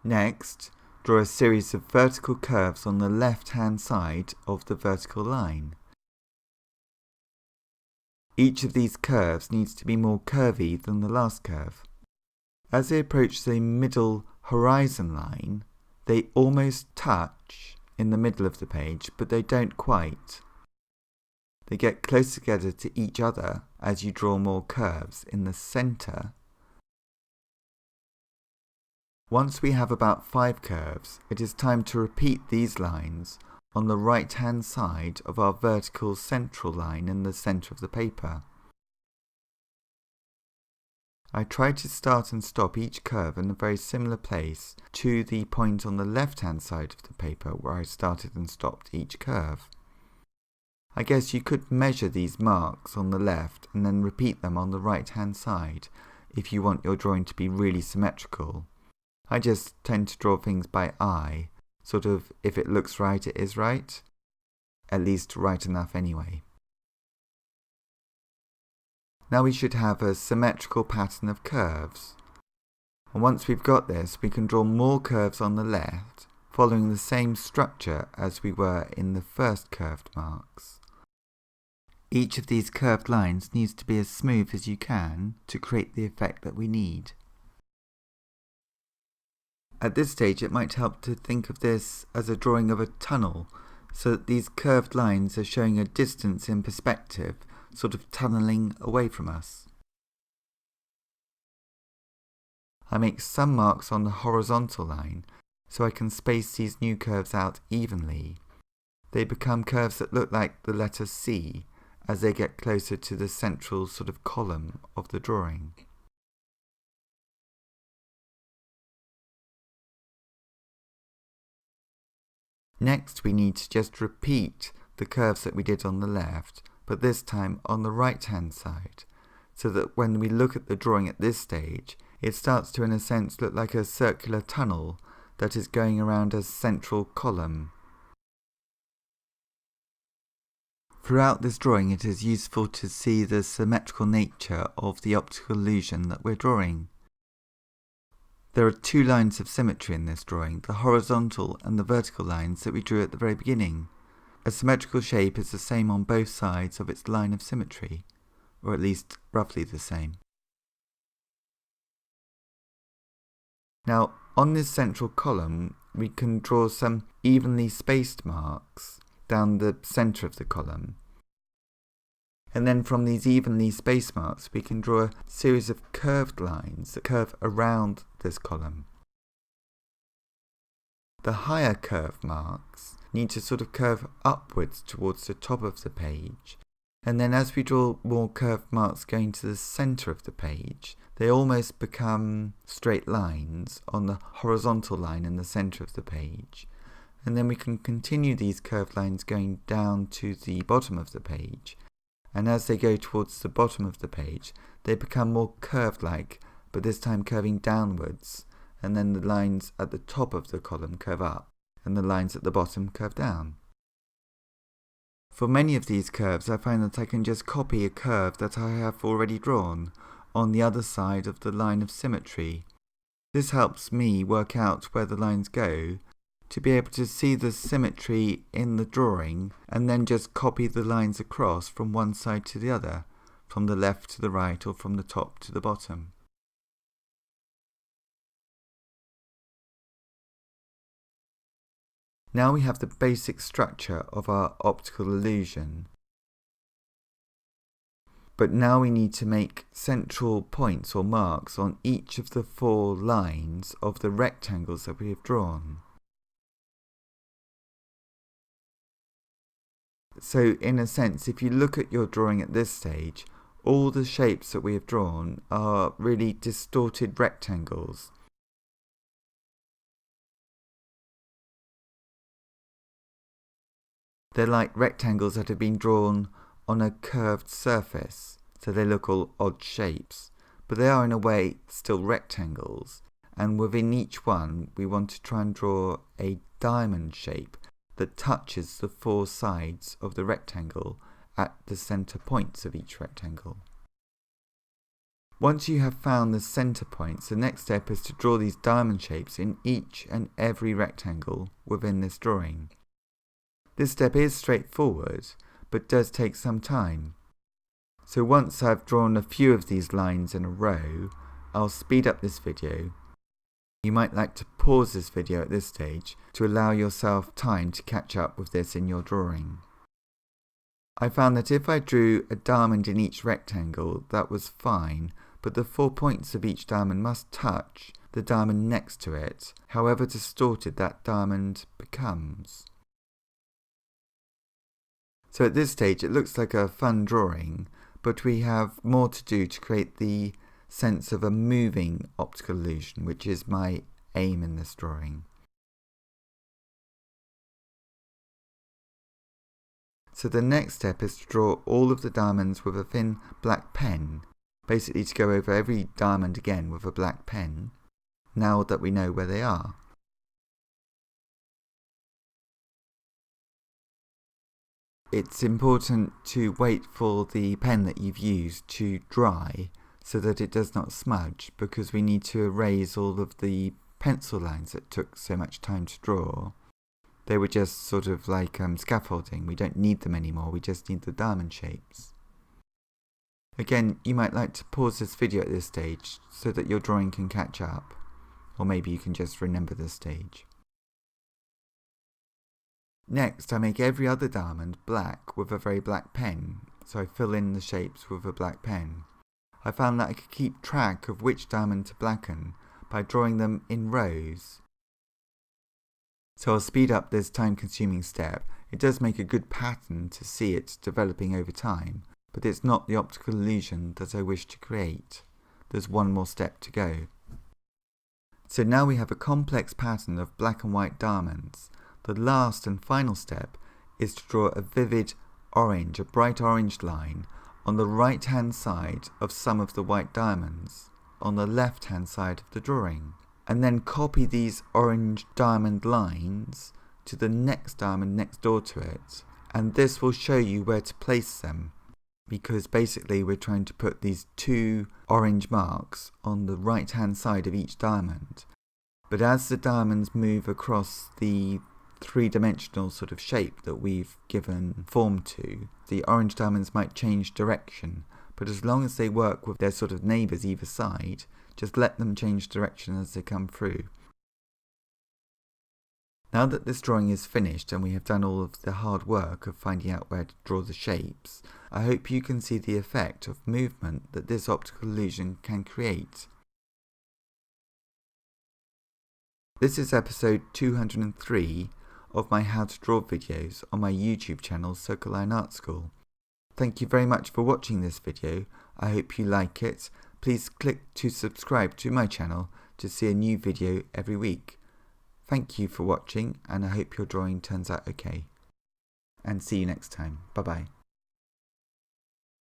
Next, draw a series of vertical curves on the left-hand side of the vertical line. Each of these curves needs to be more curvy than the last curve. As they approach the middle horizon line, they almost touch in the middle of the page, but they don't quite. They get close together to each other as you draw more curves in the center. Once we have about 5 curves, it is time to repeat these lines on the right-hand side of our vertical central line in the center of the paper. I try to start and stop each curve in a very similar place to the point on the left-hand side of the paper where I started and stopped each curve. I guess you could measure these marks on the left and then repeat them on the right-hand side if you want your drawing to be really symmetrical. I just tend to draw things by eye, sort of if it looks right it is right, at least right enough anyway. Now we should have a symmetrical pattern of curves. And once we've got this, we can draw more curves on the left, following the same structure as we were in the first curved marks. Each of these curved lines needs to be as smooth as you can to create the effect that we need. At this stage, it might help to think of this as a drawing of a tunnel, so that these curved lines are showing a distance in perspective, sort of tunneling away from us. I make some marks on the horizontal line, so I can space these new curves out evenly. They become curves that look like the letter C as they get closer to the central sort of column of the drawing. Next, we need to just repeat the curves that we did on the left, but this time on the right-hand side, so that when we look at the drawing at this stage, it starts to, in a sense, look like a circular tunnel that is going around a central column. Throughout this drawing, it is useful to see the symmetrical nature of the optical illusion that we're drawing. There are 2 lines of symmetry in this drawing, the horizontal and the vertical lines that we drew at the very beginning. A symmetrical shape is the same on both sides of its line of symmetry, or at least roughly the same. Now, on this central column, we can draw some evenly spaced marks down the center of the column. And then from these evenly spaced marks, we can draw a series of curved lines that curve around this column. The higher curve marks need to sort of curve upwards towards the top of the page. And then as we draw more curved marks going to the center of the page, they almost become straight lines on the horizontal line in the center of the page. And then we can continue these curved lines going down to the bottom of the page. And as they go towards the bottom of the page, they become more curved-like, but this time curving downwards, and then the lines at the top of the column curve up, and the lines at the bottom curve down. For many of these curves, I find that I can just copy a curve that I have already drawn on the other side of the line of symmetry. This helps me work out where the lines go, to be able to see the symmetry in the drawing and then just copy the lines across from one side to the other, from the left to the right or from the top to the bottom. Now we have the basic structure of our optical illusion. But now we need to make central points or marks on each of the 4 lines of the rectangles that we have drawn. So in a sense, if you look at your drawing at this stage, all the shapes that we have drawn are really distorted rectangles. They're like rectangles that have been drawn on a curved surface, so they look all odd shapes, but they are in a way still rectangles, and within each one we want to try and draw a diamond shape that touches the 4 sides of the rectangle at the center points of each rectangle. Once you have found the center points, the next step is to draw these diamond shapes in each and every rectangle within this drawing. This step is straightforward, but does take some time. So once I've drawn a few of these lines in a row, I'll speed up this video. You might like to pause this video at this stage to allow yourself time to catch up with this in your drawing. I found that if I drew a diamond in each rectangle, that was fine, but the 4 points of each diamond must touch the diamond next to it, however distorted that diamond becomes. So at this stage it looks like a fun drawing, but we have more to do to create the sense of a moving optical illusion, which is my aim in this drawing. So the next step is to draw all of the diamonds with a thin black pen, basically to go over every diamond again with a black pen, now that we know where they are. It's important to wait for the pen that you've used to dry so that it does not smudge, because we need to erase all of the pencil lines that took so much time to draw. They were just sort of like scaffolding. We don't need them anymore, we just need the diamond shapes. Again, you might like to pause this video at this stage so that your drawing can catch up, or maybe you can just remember this stage. Next, I make every other diamond black with a very black pen, so I fill in the shapes with a black pen. I found that I could keep track of which diamond to blacken by drawing them in rows. So I'll speed up this time-consuming step. It does make a good pattern to see it developing over time, but it's not the optical illusion that I wish to create. There's one more step to go. So now we have a complex pattern of black and white diamonds. The last and final step is to draw a vivid orange, a bright orange line on the right hand side of some of the white diamonds, on the left hand side of the drawing, and then copy these orange diamond lines to the next diamond next door to it, and this will show you where to place them, because basically we're trying to put these two orange marks on the right hand side of each diamond. But as the diamonds move across the three-dimensional sort of shape that we've given form to, the orange diamonds might change direction, but as long as they work with their sort of neighbours either side, just let them change direction as they come through. Now that this drawing is finished and we have done all of the hard work of finding out where to draw the shapes, I hope you can see the effect of movement that this optical illusion can create. This is episode 203 of my How to Draw videos on my YouTube channel Circle Line Art School. Thank you very much for watching this video. I hope you like it. Please click to subscribe to my channel to see a new video every week. Thank you for watching, and I hope your drawing turns out okay. And see you next time. Bye bye.